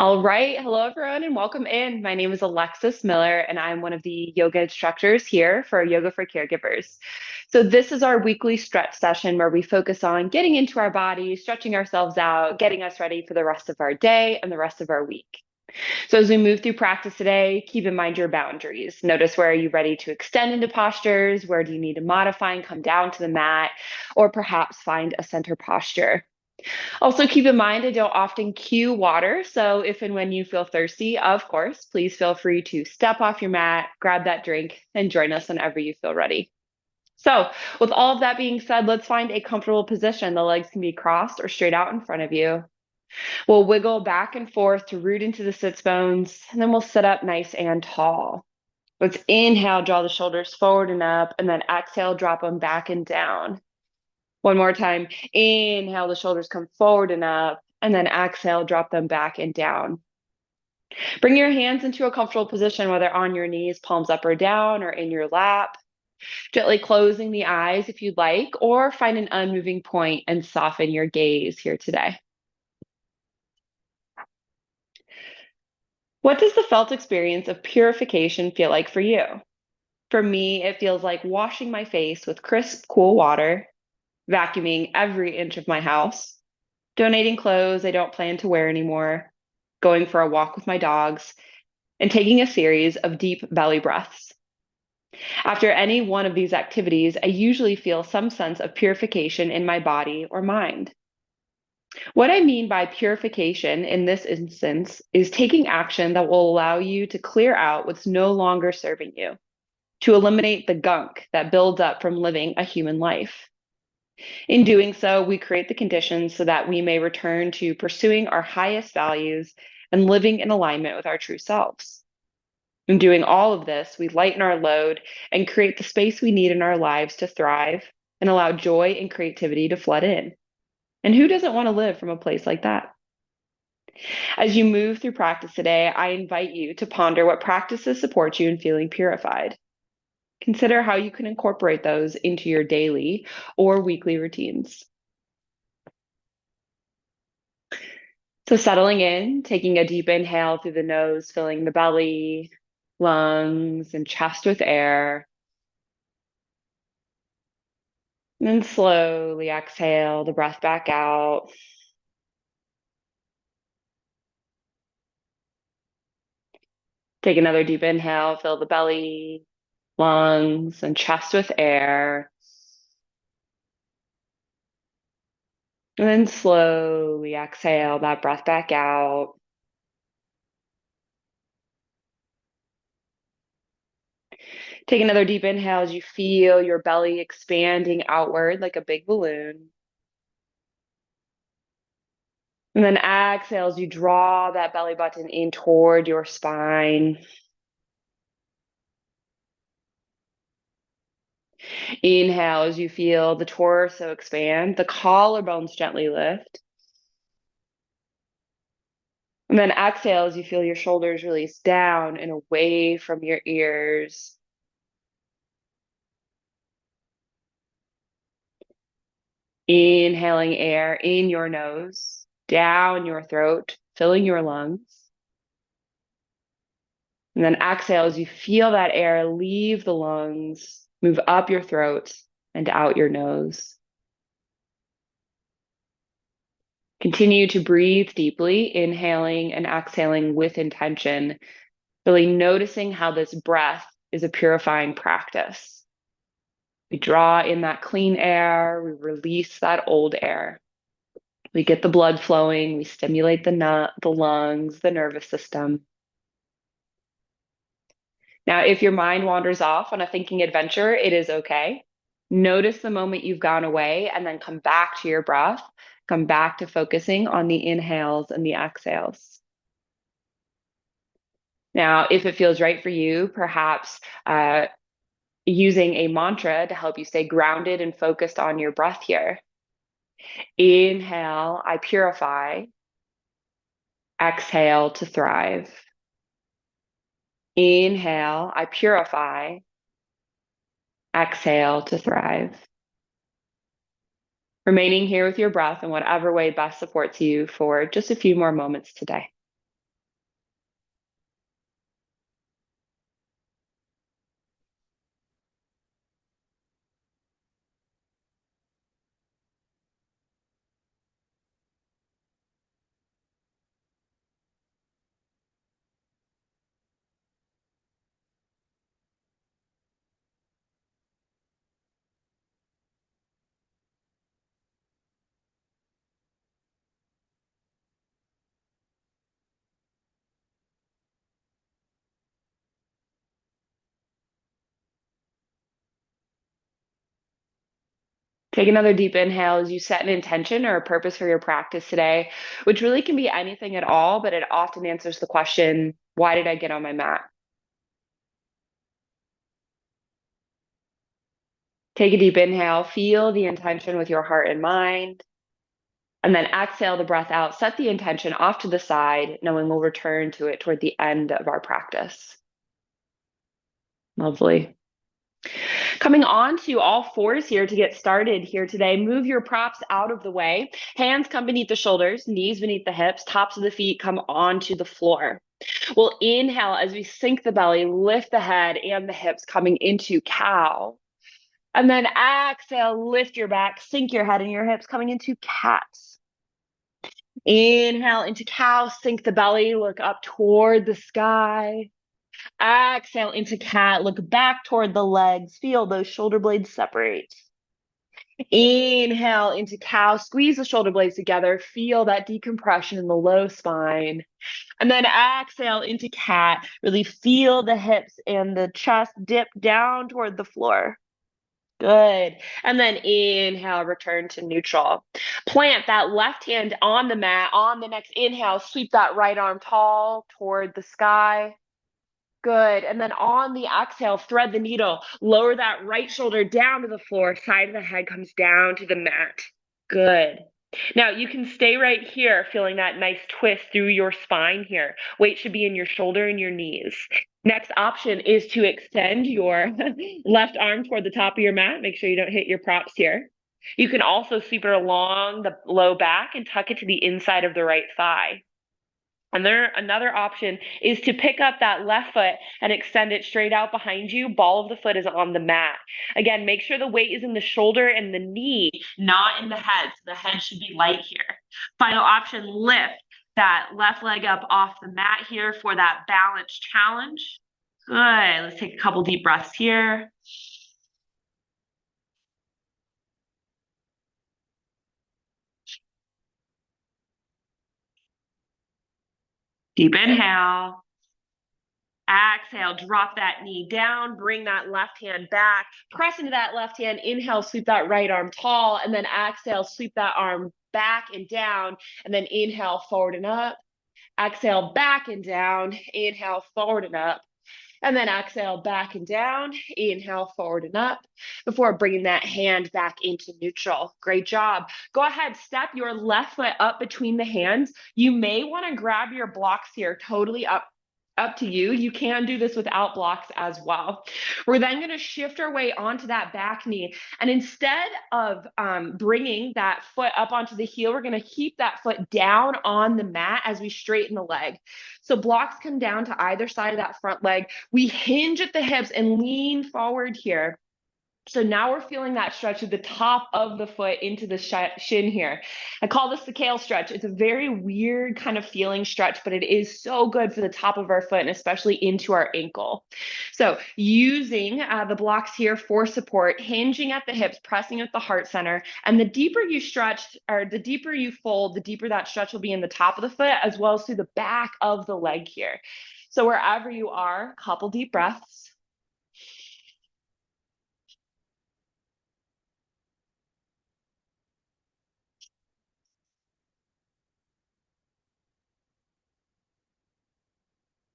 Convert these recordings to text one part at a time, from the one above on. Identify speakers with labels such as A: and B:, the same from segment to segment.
A: All right. Hello, everyone, and welcome in. My name is Alexis Miller, and I'm one of the yoga instructors here for Yoga for Caregivers. So, this is our weekly stretch session where we focus on getting into our body, stretching ourselves out, getting us ready for the rest of our day and the rest of our week. So, as we move through practice today, keep in mind your boundaries. Notice, where are you ready to extend into postures? Where do you need to modify and come down to the mat? Or perhaps find a center posture. Also, keep in mind, I don't often cue water. So, if and when you feel thirsty, of course, please feel free to step off your mat, grab that drink, and join us whenever you feel ready. So, with all of that being said, let's find a comfortable position. The legs can be crossed or straight out in front of you. We'll wiggle back and forth to root into the sits bones, and then we'll sit up nice and tall. Let's inhale, draw the shoulders forward and up, and then exhale, drop them back and down. One more time. Inhale, the shoulders come forward and up, and then exhale, drop them back and down. Bring your hands into a comfortable position, whether on your knees, palms up or down, or in your lap. Gently closing the eyes if you'd like, or find an unmoving point and soften your gaze here today. What does the felt experience of purification feel like for you? For me, it feels like washing my face with crisp, cool water, vacuuming every inch of my house, donating clothes I don't plan to wear anymore, going for a walk with my dogs, and taking a series of deep belly breaths. After any one of these activities, I usually feel some sense of purification in my body or mind. What I mean by purification in this instance is taking action that will allow you to clear out what's no longer serving you, to eliminate the gunk that builds up from living a human life. In doing so, we create the conditions so that we may return to pursuing our highest values and living in alignment with our true selves. In doing all of this, we lighten our load and create the space we need in our lives to thrive and allow joy and creativity to flood in. And who doesn't want to live from a place like that? As you move through practice today, I invite you to ponder what practices support you in feeling purified. Consider how you can incorporate those into your daily or weekly routines. So, settling in, taking a deep inhale through the nose, filling the belly, lungs, and chest with air. And then slowly exhale the breath back out. Take another deep inhale, fill the belly, lungs, and chest with air. And then slowly exhale that breath back out. Take another deep inhale as you feel your belly expanding outward like a big balloon. And then exhale as you draw that belly button in toward your spine. Inhale as you feel the torso expand, the collarbones gently lift. And then exhale as you feel your shoulders release down and away from your ears. Inhaling air in your nose, down your throat, filling your lungs. And then exhale as you feel that air leave the lungs, move up your throat and out your nose. Continue to breathe deeply, inhaling and exhaling with intention, really noticing how this breath is a purifying practice. We draw in that clean air, we release that old air. We get the blood flowing, we stimulate the lungs, the nervous system. Now, if your mind wanders off on a thinking adventure, it is okay. Notice the moment you've gone away and then come back to your breath. Come back to focusing on the inhales and the exhales. Now, if it feels right for you, perhaps using a mantra to help you stay grounded and focused on your breath here. Inhale, I purify. Exhale to thrive. Inhale, I purify. Exhale to thrive. Remaining here with your breath in whatever way best supports you for just a few more moments today. Take another deep inhale as you set an intention or a purpose for your practice today, which really can be anything at all, but it often answers the question, why did I get on my mat? Take a deep inhale, feel the intention with your heart and mind, and then exhale the breath out. Set the intention off to the side, knowing we'll return to it toward the end of our practice. Lovely. Coming on to all fours here to get started here today. Move your props out of the way. Hands come beneath the shoulders, knees beneath the hips, tops of the feet come onto the floor. We'll inhale as we sink the belly, lift the head and the hips coming into cow. And then exhale, lift your back, sink your head and your hips coming into cats. Inhale into cow, sink the belly, look up toward the sky. Exhale into cat, look back toward the legs, feel those shoulder blades separate. Inhale into cow, squeeze the shoulder blades together, feel that decompression in the low spine. And then exhale into cat, really feel the hips and the chest dip down toward the floor. Good. And then inhale, return to neutral. Plant that left hand on the mat. On the next inhale, sweep that right arm tall toward the sky. Good. And then on the exhale, thread the needle. Lower that right shoulder down to the floor. Side of the head comes down to the mat. Good. Now you can stay right here, feeling that nice twist through your spine here. Weight should be in your shoulder and your knees. Next option is to extend your left arm toward the top of your mat. Make sure you don't hit your props here. You can also sweep it along the low back and tuck it to the inside of the right thigh. And another option is to pick up that left foot and extend it straight out behind you. Ball of the foot is on the mat. Again, make sure the weight is in the shoulder and the knee, not in the head. So the head should be light here. Final option, lift that left leg up off the mat here for that balance challenge. Good. Let's take a couple deep breaths here. Deep inhale. Exhale, drop that knee down, bring that left hand back, press into that left hand, inhale, sweep that right arm tall, and then exhale, sweep that arm back and down, and then inhale, forward and up, exhale, back and down, inhale, forward and up, and then exhale, back and down, inhale, forward and up, before bringing that hand back into neutral. Great job. Go ahead, step your left foot up between the hands. You may want to grab your blocks here, totally up to you. You can do this without blocks as well. We're then going to shift our weight onto that back knee. And instead of bringing that foot up onto the heel, we're going to keep that foot down on the mat as we straighten the leg. So blocks come down to either side of that front leg. We hinge at the hips and lean forward here. So now we're feeling that stretch at the top of the foot into the shin here. I call this the kale stretch. It's a very weird kind of feeling stretch, but it is so good for the top of our foot and especially into our ankle. So using the blocks here for support, hinging at the hips, pressing at the heart center, and the deeper you stretch or the deeper you fold, the deeper that stretch will be in the top of the foot as well as through the back of the leg here. So wherever you are, couple deep breaths.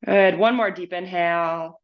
A: Good. One more deep inhale.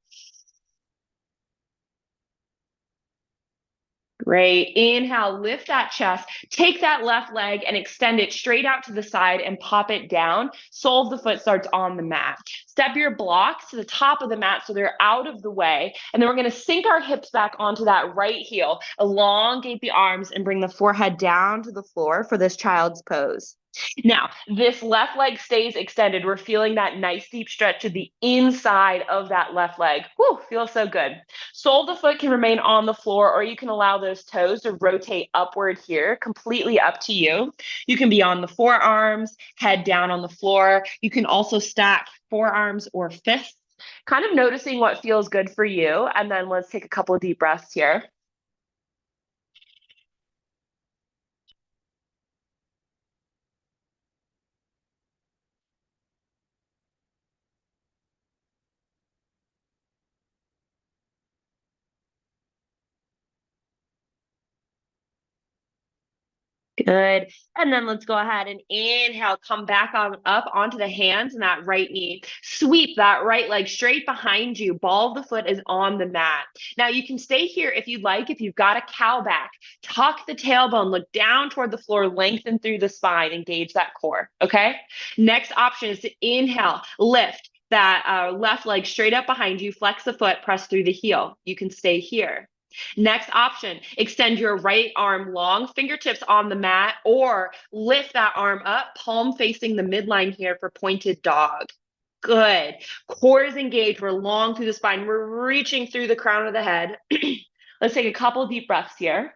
A: Great. Inhale, lift that chest. Take that left leg and extend it straight out to the side and pop it down. Sole of the foot starts on the mat. Step your blocks to the top of the mat so they're out of the way. And then we're going to sink our hips back onto that right heel. Elongate the arms and bring the forehead down to the floor for this child's pose. Now, this left leg stays extended. We're feeling that nice deep stretch to the inside of that left leg. Whew, feels so good. Sole of the foot can remain on the floor, or you can allow those toes to rotate upward here, completely up to you. You can be on the forearms, head down on the floor. You can also stack forearms or fists, kind of noticing what feels good for you. And then let's take a couple of deep breaths here. Good. And then let's go ahead and inhale, come back on up onto the hands and that right knee. Sweep that right leg straight behind you. Ball of the foot is on the mat. Now you can stay here if you'd like. If you've got a cow back, tuck the tailbone, look down toward the floor, lengthen through the spine, engage that core. Okay. Next option is to inhale, lift that left leg straight up behind you, flex the foot, press through the heel. You can stay here. Next option, extend your right arm long, fingertips on the mat, or lift that arm up, palm facing the midline here for pointed dog. Good. Core is engaged. We're long through the spine. We're reaching through the crown of the head. Let's take a couple deep breaths here.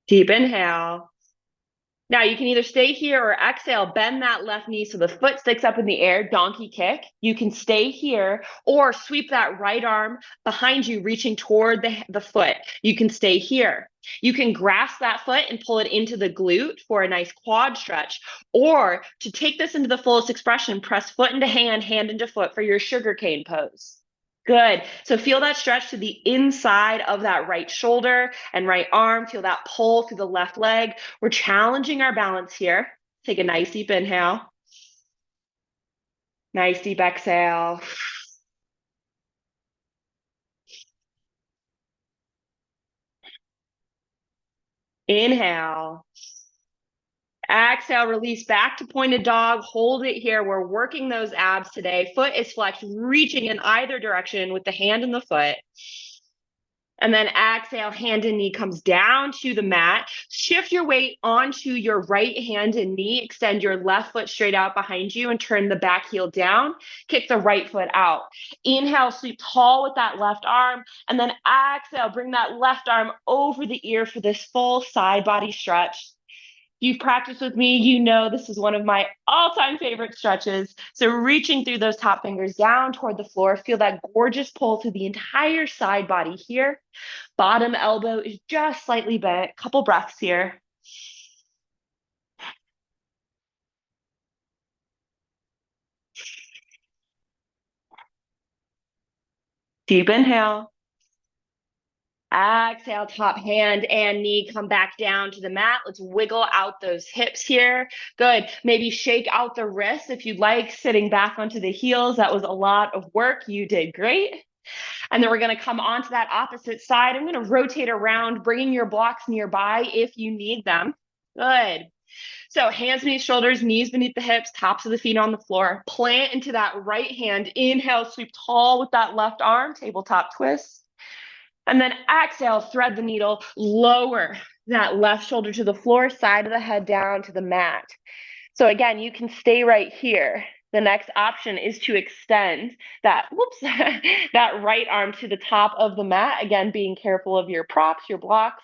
A: Deep inhale. Now you can either stay here or exhale, bend that left knee so the foot sticks up in the air, donkey kick. You can stay here or sweep that right arm behind you, reaching toward the foot. You can stay here. You can grasp that foot and pull it into the glute for a nice quad stretch. Or to take this into the fullest expression, press foot into hand, hand into foot for your sugarcane pose. Good. So feel that stretch to the inside of that right shoulder and right arm. Feel that pull through the left leg. We're challenging our balance here. Take a nice deep inhale. Nice deep exhale. Inhale. Exhale, release back to pointed dog. Hold it here. We're working those abs today. Foot is flexed, reaching in either direction with the hand and the foot. And then exhale, hand and knee comes down to the mat. Shift your weight onto your right hand and knee. Extend your left foot straight out behind you and turn the back heel down. Kick the right foot out. Inhale, sweep tall with that left arm. And then exhale, bring that left arm over the ear for this full side body stretch. You've practiced with me, you know this is one of my all-time favorite stretches. So reaching through those top fingers down toward the floor, feel that gorgeous pull through the entire side body here. Bottom elbow is just slightly bent. Couple breaths here. Deep inhale. Exhale, top hand and knee come back down to the mat. Let's wiggle out those hips here. Good. Maybe shake out the wrists if you'd like, sitting back onto the heels. That was a lot of work. You did great. And then we're going to come onto that opposite side. I'm going to rotate around, bringing your blocks nearby if you need them. Good. So hands beneath shoulders, knees beneath the hips, tops of the feet on the floor. Plant into that right hand. Inhale, sweep tall with that left arm, tabletop twist. And then exhale, thread the needle, lower that left shoulder to the floor, side of the head down to the mat. So again, you can stay right here. The next option is to extend that, that right arm to the top of the mat. Again, being careful of your props, your blocks.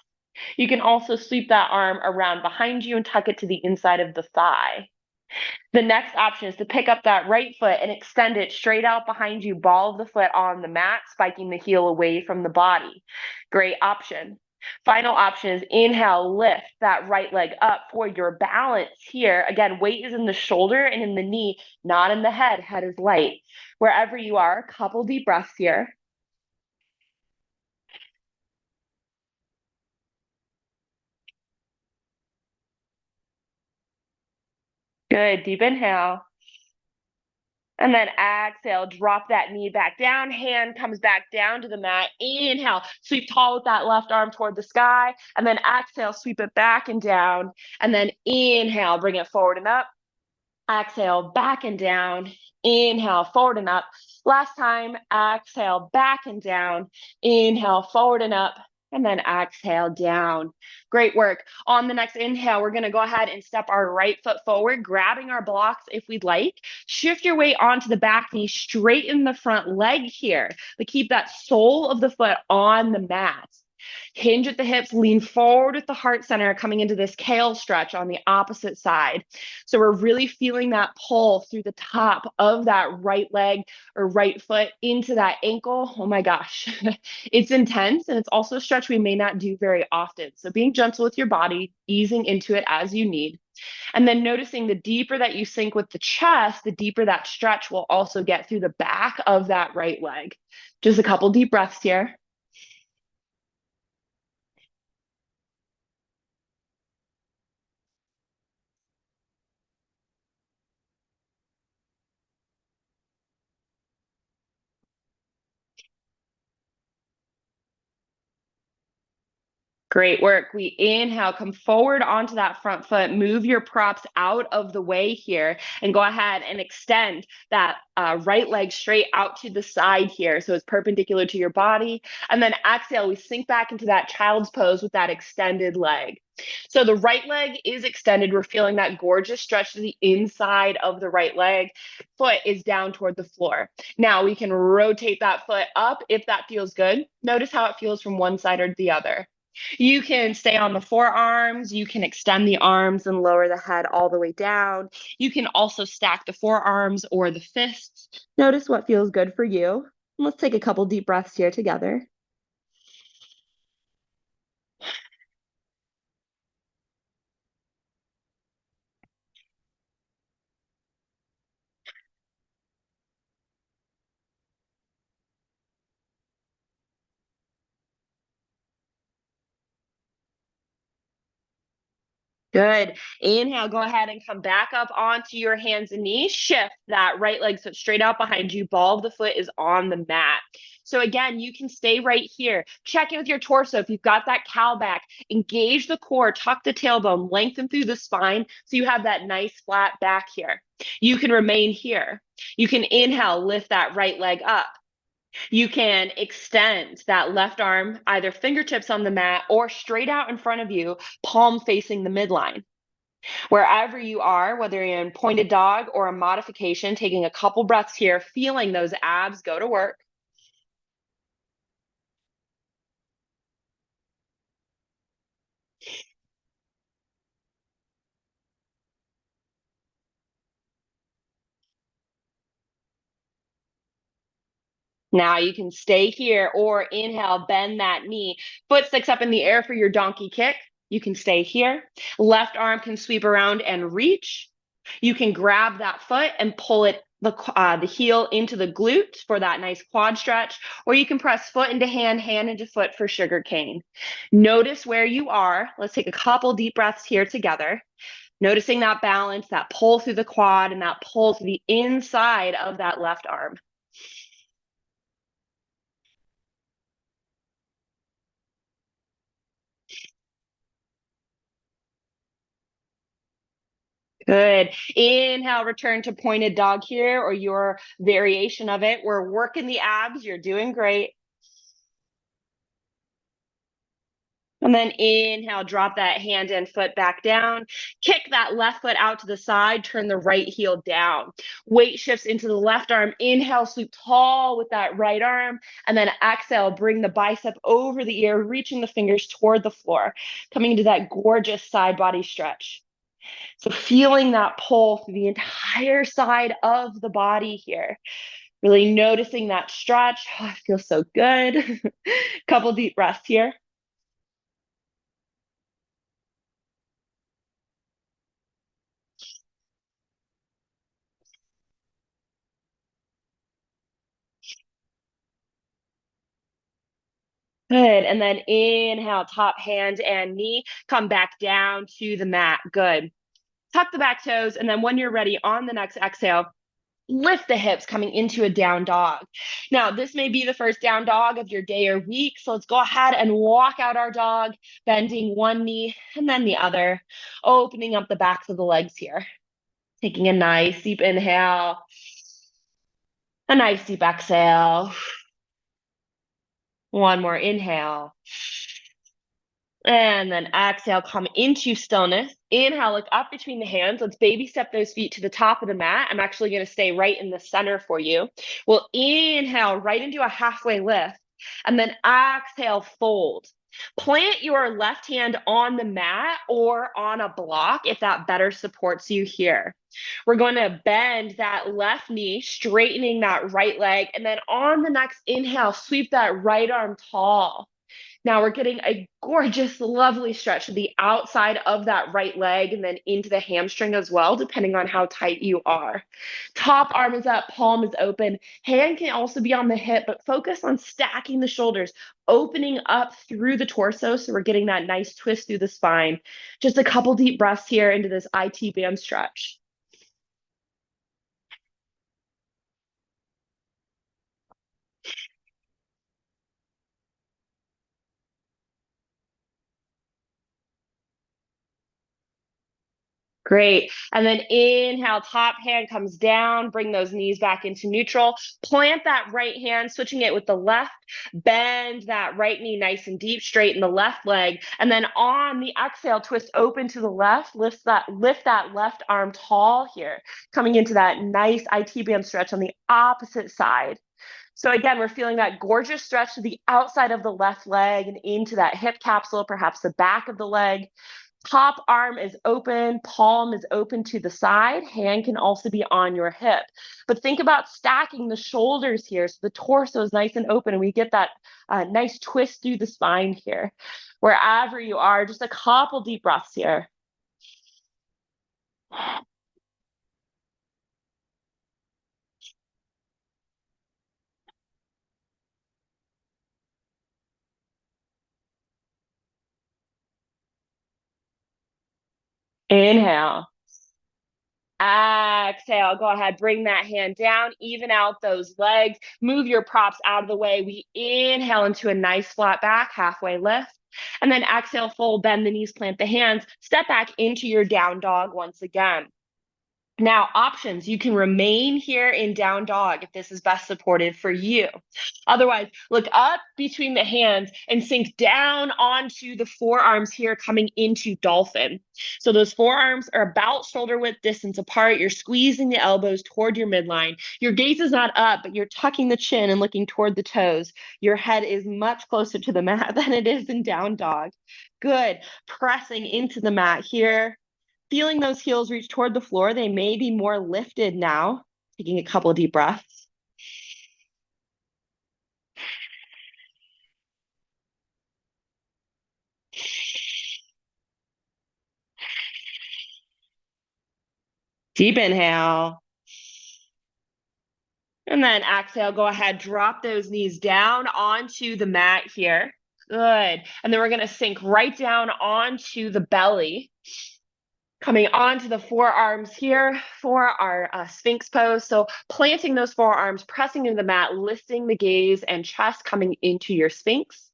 A: You can also sweep that arm around behind you and tuck it to the inside of the thigh. The next option is to pick up that right foot and extend it straight out behind you, ball of the foot on the mat, spiking the heel away from the body. Great option. Final option is inhale, lift that right leg up for your balance here. Again, weight is in the shoulder and in the knee, not in the head. Head is light. Wherever you are, a couple deep breaths here. Good, deep inhale. And then exhale, drop that knee back down, hand comes back down to the mat. Inhale, sweep tall with that left arm toward the sky. And then exhale, sweep it back and down. And then inhale, bring it forward and up. Exhale, back and down. Inhale, forward and up. Last time, exhale, back and down. Inhale, forward and up. And then exhale down. Great work. On the next inhale, we're going to go ahead and step our right foot forward, grabbing our blocks if we'd like. Shift your weight onto the back knee, straighten the front leg here, but keep that sole of the foot on the mat. Hinge at the hips, lean forward with the heart center, coming into this kale stretch on the opposite side. So we're really feeling that pull through the top of that right leg or right foot into that ankle. Oh my gosh, it's intense. And it's also a stretch we may not do very often. So being gentle with your body, easing into it as you need. And then noticing the deeper that you sink with the chest, the deeper that stretch will also get through the back of that right leg. Just a couple deep breaths here. Great work. We inhale, come forward onto that front foot, move your props out of the way here, and go ahead and extend that right leg straight out to the side here. So it's perpendicular to your body. And then exhale, we sink back into that child's pose with that extended leg. So the right leg is extended. We're feeling that gorgeous stretch to the inside of the right leg. Foot is down toward the floor. Now we can rotate that foot up if that feels good. Notice how it feels from one side or the other. You can stay on the forearms. You can extend the arms and lower the head all the way down. You can also stack the forearms or the fists. Notice what feels good for you. Let's take a couple deep breaths here together. Good. Inhale, go ahead and come back up onto your hands and knees. Shift that right leg so it's straight out behind you. Ball of the foot is on the mat. So again, you can stay right here. Check in with your torso. If you've got that cow back, engage the core, tuck the tailbone, lengthen through the spine so you have that nice flat back here. You can remain here. You can inhale, lift that right leg up. You can extend that left arm, either fingertips on the mat or straight out in front of you, palm facing the midline. Wherever you are, whether you're in pointed dog or a modification, taking a couple breaths here, feeling those abs go to work. Now you can stay here or inhale, bend that knee. Foot sticks up in the air for your donkey kick. You can stay here. Left arm can sweep around and reach. You can grab that foot and pull it the heel into the glute for that nice quad stretch, or you can press foot into hand, hand into foot for sugar cane. Notice where you are. Let's take a couple deep breaths here together. Noticing that balance, that pull through the quad and that pull through the inside of that left arm. Good. Inhale, return to pointed dog here or your variation of it. We're working the abs. You're doing great. And then inhale, drop that hand and foot back down. Kick that left foot out to the side. Turn the right heel down. Weight shifts into the left arm. Inhale, sweep tall with that right arm. And then exhale, bring the bicep over the ear, reaching the fingers toward the floor, coming into that gorgeous side body stretch. So feeling that pull through the entire side of the body here. Really noticing that stretch. Oh, it feels so good. Couple deep breaths here. Good. And then inhale, top hand and knee. Come back down to the mat. Good. Tuck the back toes. And then when you're ready, on the next exhale, lift the hips coming into a down dog. Now, this may be the first down dog of your day or week. So let's go ahead and walk out our dog, bending one knee and then the other, opening up the backs of the legs here. Taking a nice deep inhale, a nice deep exhale. One more inhale. And then exhale, come into stillness. Inhale, look up between the hands. Let's baby step those feet to the top of the mat. I'm actually going to stay right in the center for you. We'll inhale right into a halfway lift. And then exhale, fold. Plant your left hand on the mat or on a block if that better supports you here. We're going to bend that left knee, straightening that right leg. And then on the next inhale, sweep that right arm tall. Now we're getting a gorgeous, lovely stretch to the outside of that right leg and then into the hamstring as well, depending on how tight you are. Top arm is up, palm is open. Hand can also be on the hip, but focus on stacking the shoulders, opening up through the torso. So we're getting that nice twist through the spine. Just a couple deep breaths here into this IT band stretch. Great. And then inhale, top hand comes down, bring those knees back into neutral. Plant that right hand, switching it with the left. Bend that right knee nice and deep, straighten the left leg. And then on the exhale, twist open to the left, lift that left arm tall here, coming into that nice IT band stretch on the opposite side. So again, we're feeling that gorgeous stretch to the outside of the left leg and into that hip capsule, perhaps the back of the leg. Top arm is open, palm is open to the side, hand can also be on your hip. But think about stacking the shoulders here so the torso is nice and open and we get that nice twist through the spine here. Wherever you are, just a couple deep breaths here. Inhale. Exhale, go ahead, bring that hand down, even out those legs, move your props out of the way. We inhale into a nice flat back, halfway lift. And then exhale, fold, bend the knees, plant the hands, step back into your down dog once again. Now, options, you can remain here in down dog if this is best supported for you. Otherwise, look up between the hands and sink down onto the forearms here, coming into dolphin. So those forearms are about shoulder width distance apart. You're squeezing the elbows toward your midline. Your gaze is not up, but you're tucking the chin and looking toward the toes. Your head is much closer to the mat than it is in down dog. Good. Pressing into the mat here. Feeling those heels reach toward the floor. They may be more lifted now. Taking a couple of deep breaths. Deep inhale. And then exhale, go ahead, drop those knees down onto the mat here. Good. And then we're going to sink right down onto the belly. Coming onto the forearms here for our Sphinx pose. So planting those forearms, pressing into the mat, lifting the gaze and chest coming into your Sphinx.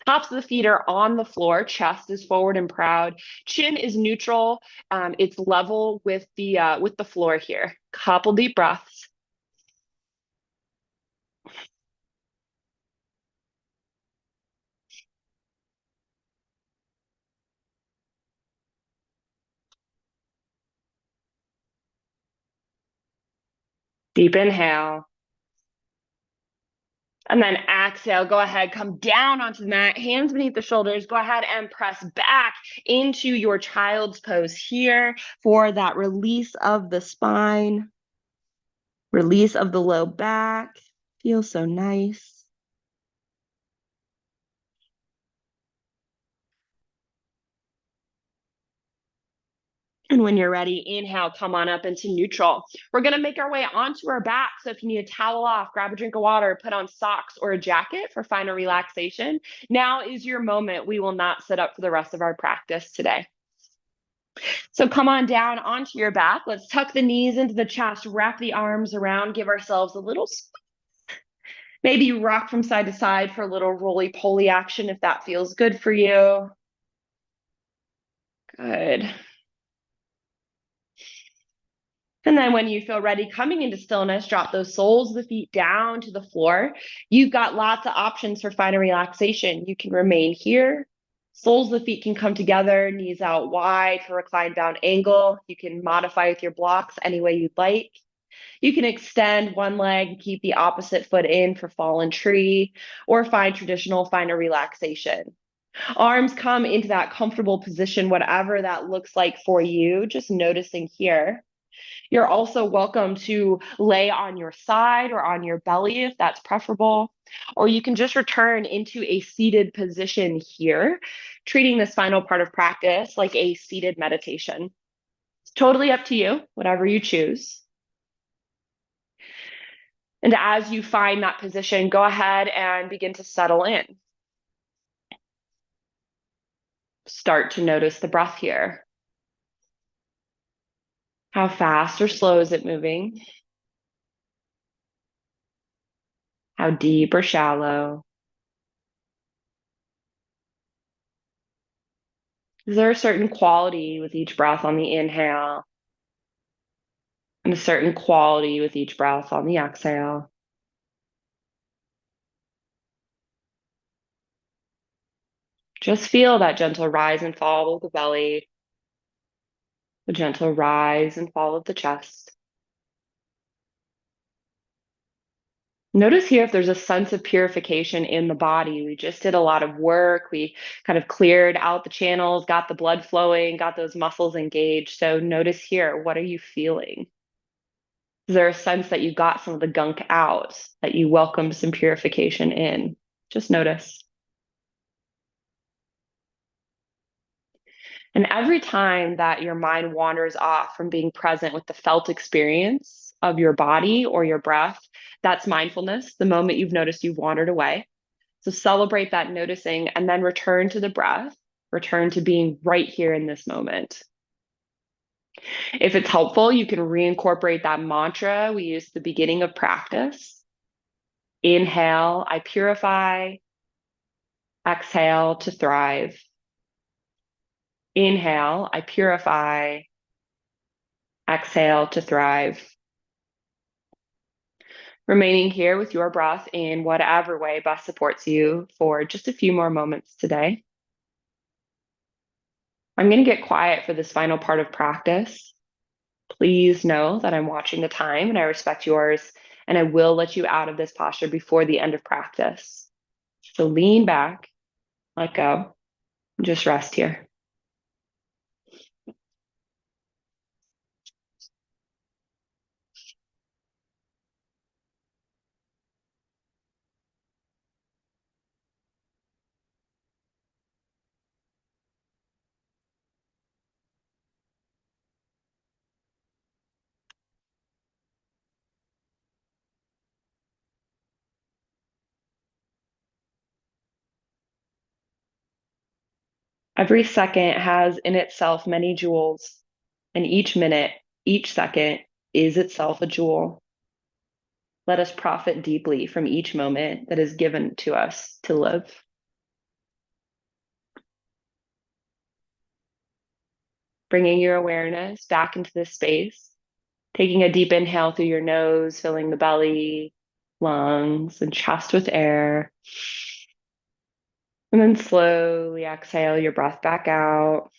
A: Tops of the feet are on the floor. Chest is forward and proud. Chin is neutral. It's level with the floor here. Couple deep breaths. Deep inhale. And then exhale, go ahead, come down onto the mat, hands beneath the shoulders. Go ahead and press back into your child's pose here for that release of the spine, release of the low back. Feels so nice. And when you're ready, inhale, come on up into neutral. We're going to make our way onto our back. So if you need a towel off, grab a drink of water, put on socks or a jacket for final relaxation. Now is your moment. We will not sit up for the rest of our practice today. So come on down onto your back. Let's tuck the knees into the chest, wrap the arms around, give ourselves a little squeeze. Maybe rock from side to side for a little roly-poly action if that feels good for you. Good. And then when you feel ready, coming into stillness, drop those soles of the feet down to the floor. You've got lots of options for final relaxation. You can remain here. Soles of the feet can come together, knees out wide for reclined down angle. You can modify with your blocks any way you'd like. You can extend one leg and keep the opposite foot in for fallen tree, or find traditional final relaxation. Arms come into that comfortable position, whatever that looks like for you, just noticing here. You're also welcome to lay on your side or on your belly if that's preferable, or you can just return into a seated position here, treating this final part of practice like a seated meditation. It's totally up to you, whatever you choose. And as you find that position, go ahead and begin to settle in. Start to notice the breath here. How fast or slow is it moving? How deep or shallow? Is there a certain quality with each breath on the inhale and a certain quality with each breath on the exhale? Just feel that gentle rise and fall of the belly, the gentle rise and fall of the chest. Notice here if there's a sense of purification in the body. We just did a lot of work. We kind of cleared out the channels, got the blood flowing, got those muscles engaged. So notice here, what are you feeling? Is there a sense that you got some of the gunk out, that you welcomed some purification in? Just notice. And every time that your mind wanders off from being present with the felt experience of your body or your breath, that's mindfulness, the moment you've noticed you've wandered away. So celebrate that noticing and then return to the breath, return to being right here in this moment. If it's helpful, you can reincorporate that mantra we used at the beginning of practice. Inhale, I purify. Exhale, to thrive. Inhale, I purify. Exhale, to thrive. Remaining here with your breath in whatever way best supports you for just a few more moments today. I'm going to get quiet for this final part of practice. Please know that I'm watching the time and I respect yours, and I will let you out of this posture before the end of practice. So lean back, let go, and just rest here. Every second has in itself many jewels, and each minute, each second is itself a jewel. Let us profit deeply from each moment that is given to us to live. Bringing your awareness back into this space, taking a deep inhale through your nose, filling the belly, lungs, and chest with air. And then slowly exhale your breath back out.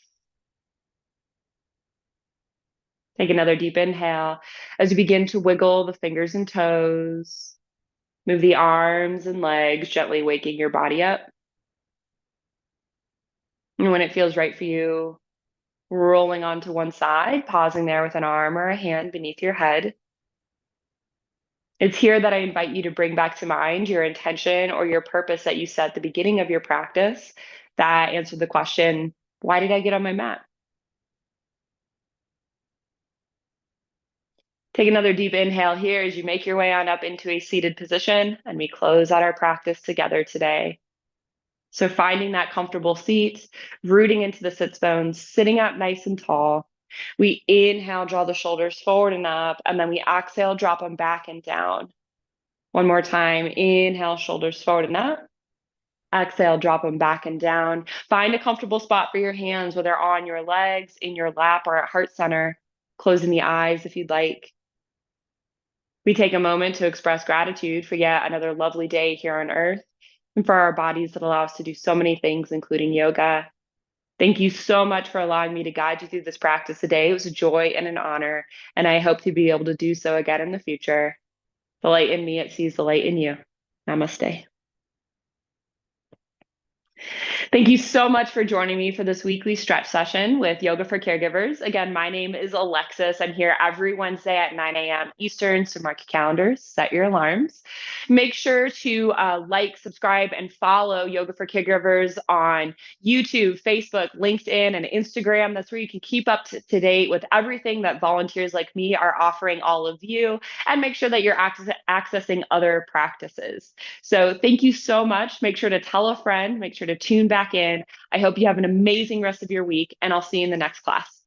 A: Take another deep inhale as you begin to wiggle the fingers and toes. Move the arms and legs, gently waking your body up. And when it feels right for you, rolling onto one side, pausing there with an arm or a hand beneath your head. It's here that I invite you to bring back to mind your intention or your purpose that you set at the beginning of your practice that answered the question, why did I get on my mat? Take another deep inhale here as you make your way on up into a seated position, and we close out our practice together today. So finding that comfortable seat, rooting into the sits bones, sitting up nice and tall. We inhale, draw the shoulders forward and up, and then we exhale, drop them back and down. One more time, inhale, shoulders forward and up. Exhale, drop them back and down. Find a comfortable spot for your hands, whether on your legs, in your lap, or at heart center. Closing the eyes if you'd like. We take a moment to express gratitude for yet another lovely day here on earth and for our bodies that allow us to do so many things, including yoga. Thank you so much for allowing me to guide you through this practice today. It was a joy and an honor, and I hope to be able to do so again in the future. The light in me, it sees the light in you. Namaste. Thank you so much for joining me for this weekly stretch session with Yoga for Caregivers. Again, my name is Alexis. I'm here every Wednesday at 9 a.m. Eastern, so mark your calendars, set your alarms. Make sure to like, subscribe, and follow Yoga for Caregivers on YouTube, Facebook, LinkedIn, and Instagram. That's where you can keep up to date with everything that volunteers like me are offering all of you, and make sure that you're accessing other practices. So thank you so much. Make sure to tell a friend, make sure to tune back in. I hope you have an amazing rest of your week, and I'll see you in the next class.